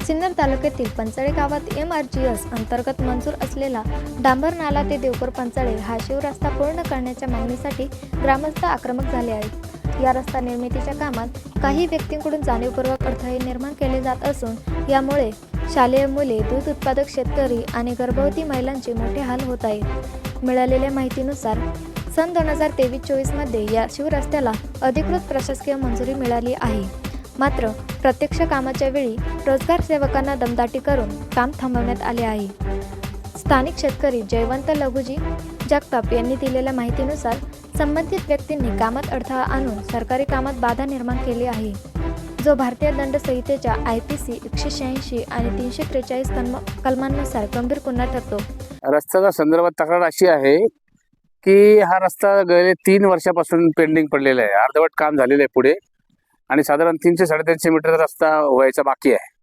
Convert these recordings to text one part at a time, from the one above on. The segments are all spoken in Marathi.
सिन्नर तालुक्यातील पंचाळे गावात MRGS अंतर्गत मंजूर असलेला डांबर नाला ते देवपूर पंचाळे हा शिवरस्ता पूर्ण करण्याच्या मागणीसाठी ग्रामस्थ आक्रमक झाले आहेत। या रस्ता निर्मितीच्या कामात काही व्यक्तींकडून जाणीवपूर्वक अडथळे निर्माण केले जात असून यामुळे शालेय मुले, दूध उत्पादक शेतकरी आणि गर्भवती महिलांचे मोठे हाल होत आहेत। मिळालेल्या माहितीनुसार सन 2023-24 मध्ये या शिवरस्त्याला अधिकृत प्रशासकीय मंजुरी मिळाली आहे। मात्र प्रत्यक्ष कामाच्या वेळी रोजगार सेवकांना दमदाटी करून काम थांबवण्यात आले आहे। स्थानिक शेतकरी जयवंत लघुजी जगताप यांनी दिलेल्या माहितीनुसार संबंधित व्यक्तींनी कामात अडथळा आणून सरकारी कामात बाधा निर्माण केली आहे, जो भारतीय दंड संहितेच्या IPC 186 आणि 343 कलमांनुसार गंभीर गुन्हा ठरतो। रस्त्याच्या संदर्भात तक्रार अशी आहे की हा रस्ता गेले 3 वर्षापासून पेंडिंग पडलेला आहे। अर्धवट काम झालेलं आहे पुढे आणि साधारण 300-350 मीटरचा रस्ता व्हायचा बाकी आहे।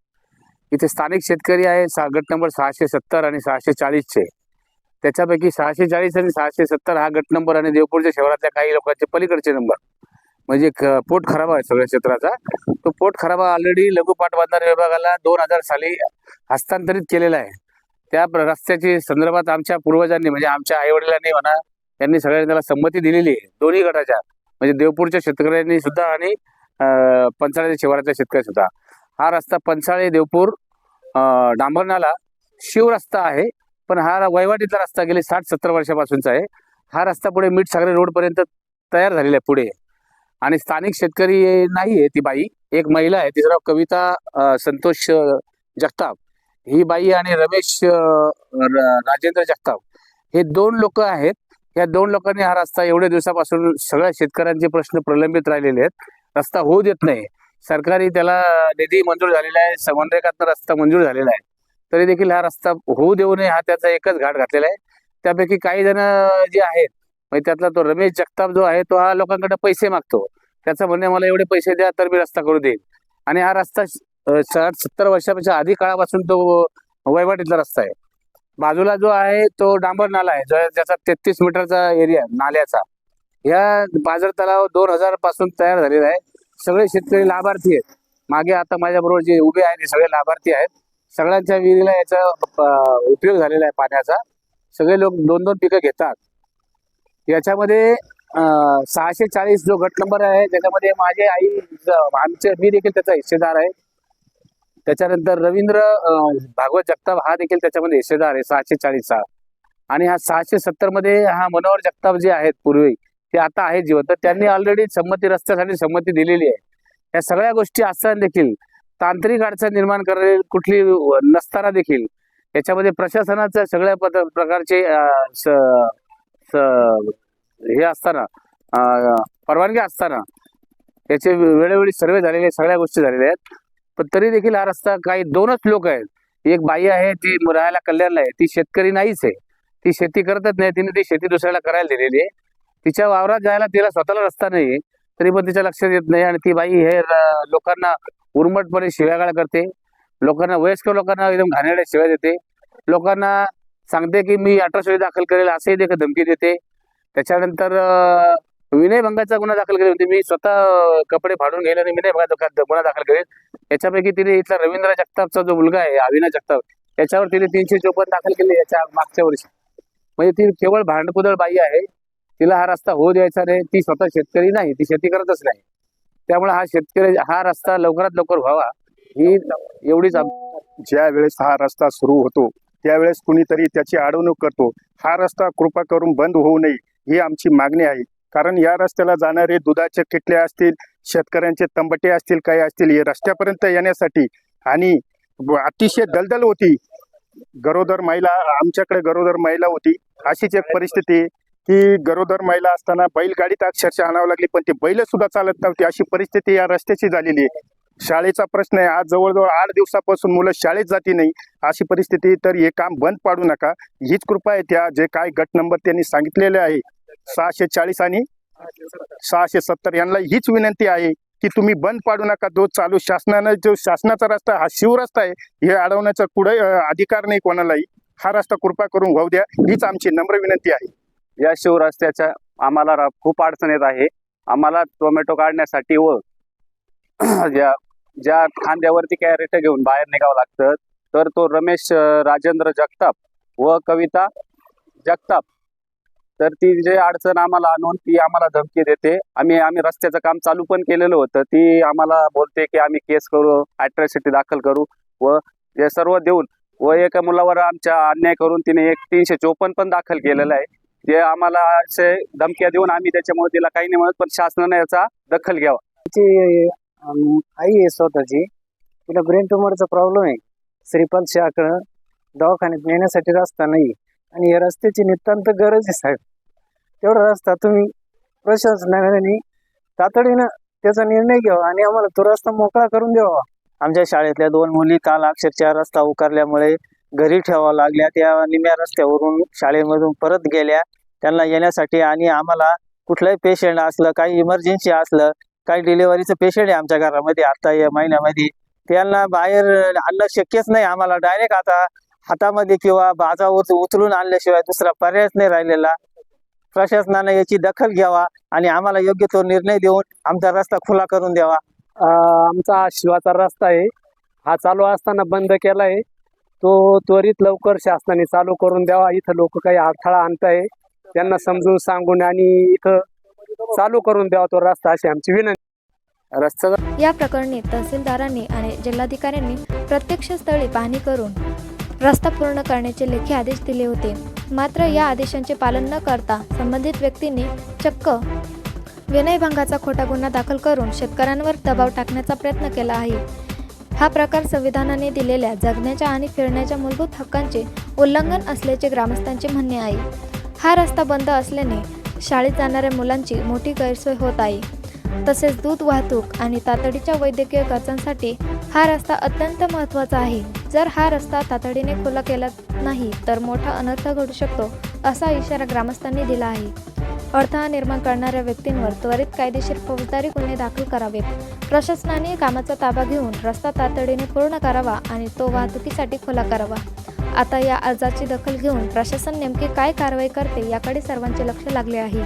इथे स्थानिक शेतकरी आहे गट नंबर 670 आणि 640 चे। त्याच्यापैकी 640 आणि 670 हा गट नंबर आणि देवपूरच्या शहरातल्या काही लोकांचे पलीकडचे नंबर म्हणजे पोट खराबा आहे सगळ्या क्षेत्राचा। तो पोट खराबा ऑलरेडी लघु पाटबंधारे विभागाला 2000 साली हस्तांतरित केलेला आहे। त्या रस्त्याची संदर्भात आमच्या पूर्वजांनी म्हणजे आमच्या आईवडिलांनी म्हणा यांनी सगळ्यांनी त्याला संमती दिलेली आहे, दोन्ही गटाच्या म्हणजे देवपूरच्या शेतकऱ्यांनी सुद्धा आणि पंचाळे शिवारातल्या शेतकरी सुद्धा। हा रस्ता पंचाळे देवपूर डांबर नाला शिवरस्ता आहे, पण हा वहिवाटीतला रस्ता गेले 60-70 वर्षापासूनचा आहे। हा रस्ता पुढे मीठसागरी रोड पर्यंत तयार झालेला आहे पुढे। आणि स्थानिक शेतकरी नाही आहे, ती बाई एक महिला आहे, तिचं नाव कविता संतोष जगताप ही बाई आणि रमेश राजेंद्र जगताप हे 2 लोक आहेत। या 2 लोकांनी हा रस्ता एवढ्या दिवसापासून सगळ्या शेतकऱ्यांचे प्रश्न प्रलंबित राहिलेले आहेत, रस्ता होऊ देत नाही। सरकारी त्याला निधी मंजूर झालेला आहे, समन्वयकातनं रस्ता मंजूर झालेला आहे, तरी देखील हा रस्ता होऊ देऊ नये हा त्याचा एकच घाट घातलेला आहे। त्यापैकी काही जण जे आहेत म्हणजे त्यातला तो रमेश जगताप जो आहे तो हा लोकांकडे पैसे मागतो। त्याचं म्हणणे मला एवढे पैसे द्या तर मी रस्ता करू देईल। आणि हा रस्ता 60-70 वर्षापेक्षा अधिक काळापासून तो वहिवाटीतला रस्ता आहे। बाजूला जो आहे तो डांबर नाला आहे ज्याचा 33 मीटरचा एरिया नाल्याचा। या बाजार तलाव 2000 पासून तयार झालेला आहे। सगळे शेतकरी लाभार्थी आहेत। मागे आता माझ्याबरोबर जे उभे आहेत ते सगळे लाभार्थी आहेत। सगळ्यांच्या विहिरीला याचा उपयोग झालेला आहे पाण्याचा। सगळे लोक 2-2 पिकं घेतात। याच्यामध्ये 640 जो गट नंबर आहे त्याच्यामध्ये माझे आई मी देखील त्याचा हिस्सेदार आहे। त्याच्यानंतर रवींद्र भागवत जगताप हा देखील त्याच्यामध्ये हिस्सेदार आहे 640चा। आणि हा 670 मध्ये हा मनोहर जगताप जे आहेत पूर्वी ते आता आहेत जिवंत, त्यांनी ऑलरेडी संमती रस्त्यासाठी संमती दिलेली आहे। या सगळ्या गोष्टी असताना देखील तांत्रिक अडचण निर्माण करेल कुठली नसताना देखील याच्यामध्ये प्रशासनाचं सगळ्या प्रकारचे हे असताना परवानगी असताना याचे वेळोवेळी सर्वे झालेले सगळ्या गोष्टी झालेल्या आहेत, पण तरी देखील हा रस्ता काही 2च लोक आहेत। एक बाई आहे ती राहायला कल्याणला आहे, ती शेतकरी नाहीच आहे, ती शेती करतच नाही, तिने ती शेती दुसऱ्याला करायला दिलेली आहे। तिच्या वावरात जायला तिला स्वतःला रस्ता नाही तरी पण तिच्या लक्षात येत नाही आणि ती बाई हे लोकांना उर्मटपणे शिव्यागाळ करते, लोकांना वयस्कर लोकांना एकदम घाणेरड्या शिव्या देते, लोकांना सांगते की मी अटकसोळी दाखल करेल असंही देखील धमकी देते। त्याच्यानंतर विनयभंगाचा गुन्हा दाखल करेल होती, मी स्वतः कपडे फाडून गेले आणि विनयभंगाचा गुन्हा दाखल करेल। याच्यापैकी तिने इथला रवींद्र जगतापचा जो मुलगा आहे अविनाश जगताप त्याच्यावर तिने 354 दाखल केले याच्या मागच्या वर्षी। म्हणजे ती केवळ भांडकुदळ बाई आहे, तिला हा रस्ता होऊ द्यायचा नाही। ती स्वतः शेतकरी नाही, ती शेती करतच नाही, त्यामुळे हा रस्ता लवकरात लवकर व्हावा ही एवढीच। ज्या वेळेस हा रस्ता सुरू होतो त्यावेळेस कुणीतरी त्याची अडवणूक करतो। हा रस्ता कृपा करून बंद होऊ नये ही आमची मागणी आहे, कारण या रस्त्याला जाणारे दुधाचे किटले असतील, शेतकऱ्यांचे तंबटे असतील, काही असतील, हे रस्त्यापर्यंत येण्यासाठी आणि अतिशय दलदल होती। गरोदर महिला आमच्याकडे गरोदर महिला होती, अशीच एक परिस्थिती की गरोदर महिला असताना बैलगाडीत अक्षरशः आणावं लागली, पण ती बैल सुद्धा चालत नव्हती, अशी परिस्थिती या रस्त्याची झालेली आहे। शाळेचा प्रश्न आहे, आज जवळजवळ 8 दिवसापासून मुलं शाळेत जाती नाही अशी परिस्थिती। तर हे काम बंद पाडू नका हीच कृपा आहे। त्या जे काय गट नंबर त्यांनी सांगितलेले आहे 640 आणि 670 यांना हीच विनंती आहे की तुम्ही बंद पाडू नका। जो चालू शासनाने जो शासनाचा रस्ता हा शिवरस्ता आहे, हे अडवण्याचा कुठे अधिकार नाही कोणालाही। हा रस्ता कृपा करून वाहू द्या हीच आमची नम्र विनंती आहे। या शिवरस्त्याच्या आम्हाला खूप अडचण येत आहे। आम्हाला टोमॅटो काढण्यासाठी व या ज्या खांद्यावरती कॅरेट घेऊन बाहेर निघावं लागतं, तर तो रमेश राजेंद्र जगताप व कविता जगताप, तर ती जे अडचण आम्हाला आणून ती आम्हाला धमकी देते. आम्ही रस्त्याचं काम चालू पण केलेलं होतं. ती आम्हाला बोलते की आम्ही केस करू, अॅट्रॉसिटी दाखल करू व हे सर्व देऊन व एका मुलावर आमच्या अन्याय करून तिने 354 पण दाखल केलेलं आहे. ते आम्हाला असे धमक्या देऊन आम्ही त्याच्यामुळे तिला काही नाही म्हणत, पण शासनाने याचा दखल घ्यावा. तिची आई आहे स्वतःची, तिला ब्रेन ट्युमरचा प्रॉब्लेम आहे. श्रीपाल शाहकडं दवाखान्यात नेण्यासाठी रस्ता नाही आणि या रस्त्याची नितांत गरज आहे साहेब. तेवढा रस्ता तुम्ही प्रशासनाने तातडीनं त्याचा निर्णय घ्यावा आणि आम्हाला तो रस्ता मोकळा करून द्यावा. आमच्या शाळेतल्या 2 मुली काल अक्षरशः रस्ता उकारल्यामुळे घरी ठेवावं लागल्या. त्या निम्या रस्त्यावरून शाळेमधून परत गेल्या त्यांना येण्यासाठी. आणि आम्हाला कुठलाही पेशंट असलं, काही इमर्जन्सी असलं, काही डिलिव्हरीचं पेशंट आहे आमच्या घरामध्ये आता या महिन्यामध्ये, त्यांना बाहेर आणणं शक्यच नाही. आम्हाला डायरेक्ट आता हातामध्ये किंवा बाजावर उचलून आणल्याशिवाय दुसरा पर्यायच नाही राहिलेला. प्रशासनानं याची दखल घ्यावा आणि आम्हाला योग्य तो निर्णय देऊन आमचा रस्ता खुला करून द्यावा. आमचा हा शिवाचा रस्ता आहे, हा चालू असताना बंद केला आहे. तो त्वरित लवकर शासनाने चालू करून द्यावा. इथं लोक काही अडथळा आणताय, त्यांना समजून सांगून आणि इथं चालू करून द्यावा तो रस्ता, अशी आमची विनंती. रस्त्याचा या प्रकरणी तहसीलदारांनी आणि जिल्हाधिकाऱ्यांनी प्रत्यक्ष स्थळी पाहणी करून रस्ता पूर्ण करण्याचे लेखी आदेश दिले होते. मात्र या आदेशांचे पालन न करता संबंधित व्यक्तींनी चक्क विनयभंगाचा खोटा गुन्हा दाखल करून शेतकऱ्यांवर दबाव टाकण्याचा प्रयत्न केला आहे. हा प्रकार संविधानाने दिलेल्या जगण्याच्या आणि फिरण्याच्या मूलभूत हक्कांचे उल्लंघन असल्याचे ग्रामस्थांचे म्हणणे आहे. हा रस्ता बंद असल्याने शाळेत जाणाऱ्या मुलांची मोठी गैरसोय होत आहे. तसेच दूध वाहतूक आणि तातडीच्या वैद्यकीय गरजांसाठी हा रस्ता अत्यंत महत्त्वाचा आहे. जर हा रस्ता तातडीने खुला केला नाही तर मोठा अनर्थ घडू शकतो, असा इशारा ग्रामस्थांनी दिला आहे. अडथळा निर्माण करणाऱ्या व्यक्तींवर त्वरित कायदेशीर फौजदारी गुन्हे दाखल करावेत. प्रशासनाने कामाचा ताबा घेऊन रस्ता तातडीने पूर्ण करावा आणि तो वाहतुकीसाठी खुला करावा. आता या अर्जाची दखल घेऊन प्रशासन नेमकी काय कारवाई करते याकडे सर्वांचे लक्ष लागले आहे.